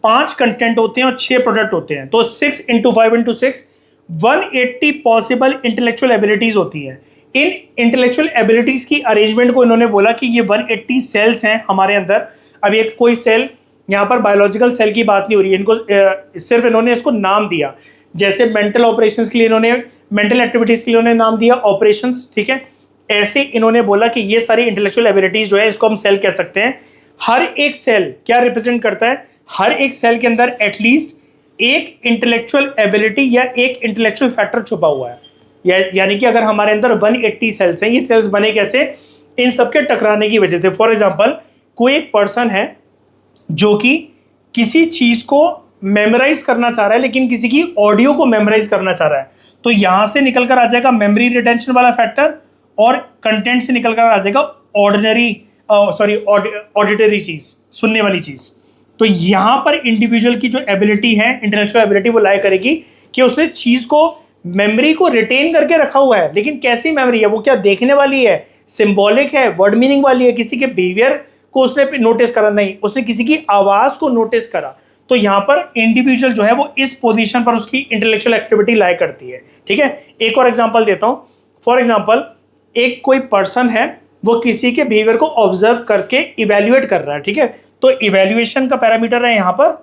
5 कंटेंट होते हैं और 6 प्रोडक्ट होते हैं। तो 6 × 5 × 6 180 पॉसिबल इंटेलेक्चुअल एबिलिटीज होती है। इन इंटेलेक्चुअल एबिलिटीज की अरेंजमेंट को इन्होंने बोला कि ये 180 सेल्स हैं हमारे अंदर। अब एक कोई सेल, यहाँ पर बायोलॉजिकल सेल की बात नहीं हो रही है, इनको सिर्फ इन्होंने इसको नाम दिया। जैसे मेंटल ऑपरेशंस के लिए इन्होंने, मेंटल एक्टिविटीज के लिए इन्होंने नाम दिया ऑपरेशंस, ठीक है। ऐसे इन्होंने बोला कि ये सारी इंटेलेक्चुअल एबिलिटीज जो है इसको हम सेल कह सकते हैं। हर एक सेल क्या रिप्रेजेंट करता है, हर एक सेल के अंदर एटलीस्ट एक इंटेलेक्चुअल एबिलिटी या एक इंटेलेक्चुअल फैक्टर छुपा हुआ है। यानी कि अगर हमारे अंदर 180 सेल्स हैं, ये सेल्स बने कैसे, इन सबके टकराने की वजह से। फॉर एग्जांपल, कोई एक पर्सन है जो कि किसी चीज को मेमोराइज करना चाह रहा है, लेकिन किसी की ऑडियो को मेमोराइज करना चाह रहा है, तो यहां से निकल कर आ जाएगा मेमोरी रिटेंशन वाला फैक्टर, और कंटेंट से निकल कर आ जाएगा ऑडिटरी चीज, सुनने वाली चीज। तो यहां पर इंडिविजुअल की जो एबिलिटी है, इंटेलेक्चुअल एबिलिटी, वो लाई करेगी कि उसने चीज को, मेमोरी को रिटेन करके रखा हुआ है। लेकिन कैसी मेमोरी है, वो क्या देखने वाली है, सिंबॉलिक है, वर्ड मीनिंग वाली है, किसी के बिहेवियर को उसने नोटिस करा, नहीं, उसने किसी की आवाज को नोटिस करा। तो यहां पर इंडिविजुअल जो है वो इस पोजीशन पर उसकी इंटेलेक्चुअल एक्टिविटी लाई करती है, ठीक है। एक और एग्जांपल देता हूं। फॉर एग्जांपल, एक कोई पर्सन है, वो किसी के बिहेवियर को ऑब्जर्व करके इवेल्युएट कर रहा है, ठीक है। तो इवेल्युएशन का पैरामीटर है यहां पर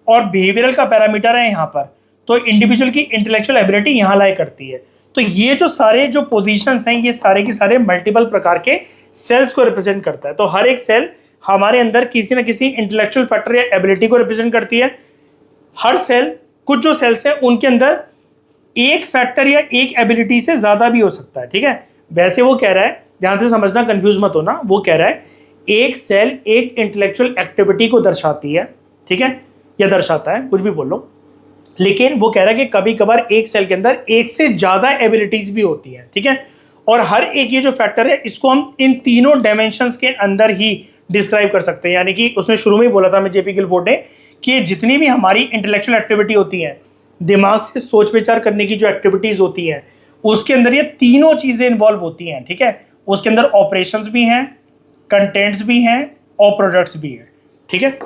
और बिहेवियरल का पैरामीटर है यहां पर। तो इंडिविजुअल की इंटेलेक्चुअल एबिलिटी यहां लाई करती है। तो ये जो सारे जो पोजीशंस हैं, ये सारे के सारे मल्टीपल प्रकार के सेल्स को रिप्रेजेंट करता है। तो हर एक सेल हमारे अंदर किसी न किसी इंटेलेक्चुअल फैक्टर या एबिलिटी को रिप्रेजेंट करती है। हर सेल, कुछ जो सेल्स हैं उनके अंदर एक फैक्टर या एक एबिलिटी से ज्यादा भी हो सकता है, ठीक है। वैसे वो कह रहा है, ध्यान से समझना, कंफ्यूज मत होना, वो कह रहा है एक सेल एक इंटेलेक्चुअल एक्टिविटी को दर्शाती है, ठीक है, या दर्शाता है, कुछ भी बोल लो। लेकिन वो कह रहा है कि कभी कभार एक सेल के अंदर एक से ज्यादा एबिलिटीज भी होती हैं, ठीक है। और हर एक ये जो फैक्टर है, इसको हम इन तीनों डायमेंशंस के अंदर ही डिस्क्राइब कर सकते हैं। यानी कि उसने शुरू में ही बोला था, मैं जेपी गिलफोर्ड ने, कि जितनी भी हमारी इंटेलेक्चुअल एक्टिविटी होती है, दिमाग से सोच विचार करने की जो एक्टिविटीज होती हैं, उसके अंदर ये तीनों चीजें इन्वॉल्व होती हैं, ठीक है। उसके अंदर ऑपरेशंस भी हैं, कंटेंट्स भी हैं और प्रोडक्ट्स भी हैं, ठीक है।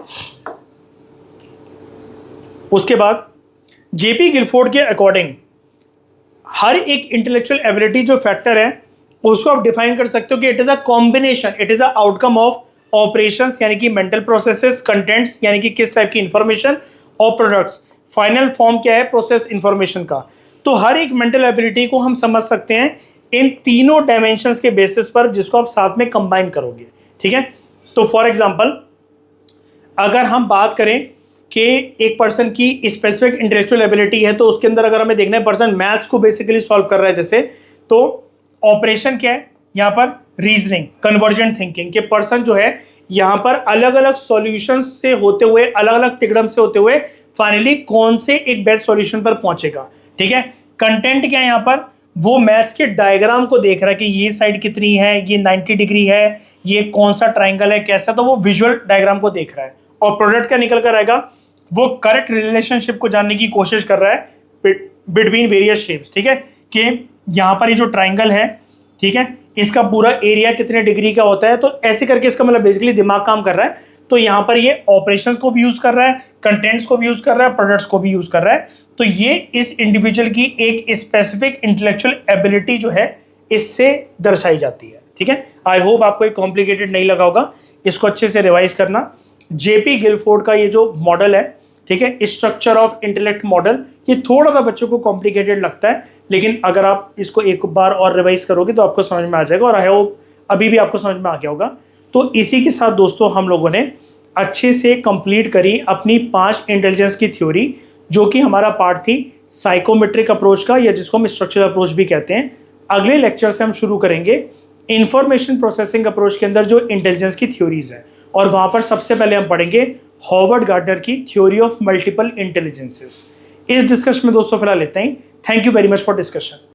उसके बाद जेपी गिलफोर्ड के अकॉर्डिंग हर एक इंटेलेक्चुअल एबिलिटी जो फैक्टर है, उसको आप डिफाइन कर सकते हो कि it is a combination, it is a outcome of operations, यानी कि मेंटल प्रोसेसेस, कंटेंट्स यानी कि किस टाइप की इंफॉर्मेशन, और प्रोडक्ट्स, फाइनल फॉर्म क्या है प्रोसेस इंफॉर्मेशन का। तो हर एक मेंटल एबिलिटी को हम समझ सकते हैं इन तीनों डायमेंशंस के बेसिस पर, जिसको आप साथ में कंबाइन करोगे, ठीक है। तो फॉर एग्जांपल, अगर हम बात करें कि एक पर्सन की स्पेसिफिक इंटेलेक्चुअल एबिलिटी है, तो उसके अंदर अगर हमें देखना है पर्सन मैथ्स को बेसिकली सॉल्व कर रहा है जैसे, तो ऑपरेशन क्या है यहाँ पर, रीजनिंग, कन्वर्जेंट थिंकिंग, के पर्सन जो है यहाँ पर अलग अलग सॉल्यूशंस से होते हुए, अलग अलग तिकड़म से होते हुए फाइनली कौन से एक बेस्ट सॉल्यूशन पर पहुंचेगा। ठीक है, कंटेंट क्या है यहाँ पर, वो मैथ्स के डायग्राम को देख रहा है कि ये साइड कितनी है, ये 90 डिग्री है, ये कौन सा ट्राइंगल है, कैसा, तो वो विजुअल डायग्राम को देख रहा है। और प्रोडक्ट क्या निकल कर आएगा, वो करेक्ट रिलेशनशिप को जानने की कोशिश कर रहा है बिटवीन वेरियस शेप्स। ठीक है, कि यहाँ पर ये जो ट्राइंगल है, ठीक है, इसका पूरा एरिया कितने डिग्री का होता है, तो ऐसे करके इसका मतलब बेसिकली दिमाग काम कर रहा है। तो यहाँ पर ये ऑपरेशंस को भी यूज कर रहा है, कंटेंट्स को भी यूज कर रहा है, प्रोडक्ट्स को भी यूज कर रहा है। तो ये इस इंडिविजुअल की एक स्पेसिफिक इंटेलेक्चुअल एबिलिटी जो है इससे दर्शाई जाती है। ठीक है, आई होप आपको एक कॉम्प्लिकेटेड नहीं लगा होगा, इसको अच्छे से रिवाइज करना। जेपी गिलफोर्ड का ये जो मॉडल है, ठीक है, स्ट्रक्चर ऑफ इंटेलेक्ट मॉडल, ये थोड़ा सा बच्चों को कॉम्प्लिकेटेड लगता है, लेकिन अगर आप इसको एक बार और रिवाइज करोगे तो आपको समझ में आ जाएगा, और आई होप अभी भी आपको समझ में आ गया होगा। तो इसी के साथ दोस्तों हम लोगों ने अच्छे से कंप्लीट करी अपनी 5 इंटेलिजेंस की थ्योरी, जो कि हमारा पार्ट थी साइकोमेट्रिक अप्रोच का, या जिसको हम स्ट्रक्चरल अप्रोच भी कहते हैं। अगले लेक्चर से हम शुरू करेंगे इंफॉर्मेशन प्रोसेसिंग अप्रोच के अंदर जो इंटेलिजेंस की थ्योरीज है, और वहां पर सबसे पहले हम पढ़ेंगे हॉवर्ड गार्डनर की थ्योरी ऑफ मल्टीपल इंटेलिजेंसेस। इस डिस्कशन में दोस्तों फिलहाल लेते हैं। Thank you very much for discussion.